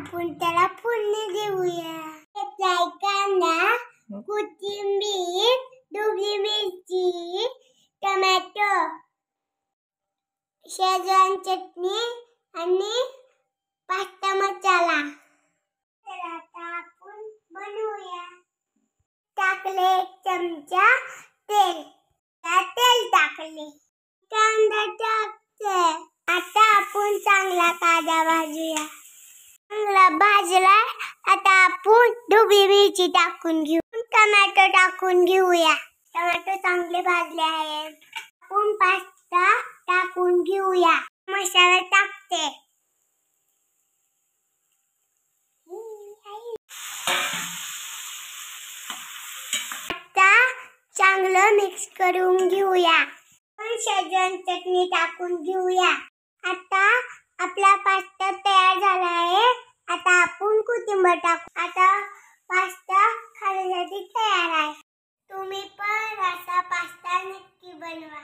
आपण त्याला फोडणी देऊया. कांदा, कोथिंबीर, ढोबळी मिरची, टोमॅटो, शेजवान चटणी आणि पास्ता मसाला. तर आता आपण बनवूया. टाकले 1 चमचा तेल. तेल टाकले. कांदा टाकते. आता आपण चांगला कांदा भाजूया. चांगला भाजला. आता आपण ढोबळी मिरची टाकून घेऊ. टोमॅटो टाकून घेऊया. टोमॅटो चांगले भाजले आहेत. आपण पास्ता टाकून घेऊया. मसाला टाकते. आता चांगलं मिक्स करून घेऊया. आपण शेजवान चटणी टाकून घेऊया. आता आपला पास्ता तयार झाला आहे. आता आपण कोथिंबीर टाकू. आता पास्ता खाण्यासाठी तयार आहे. तुम्ही पण असा पास्ता नक्की बनवा.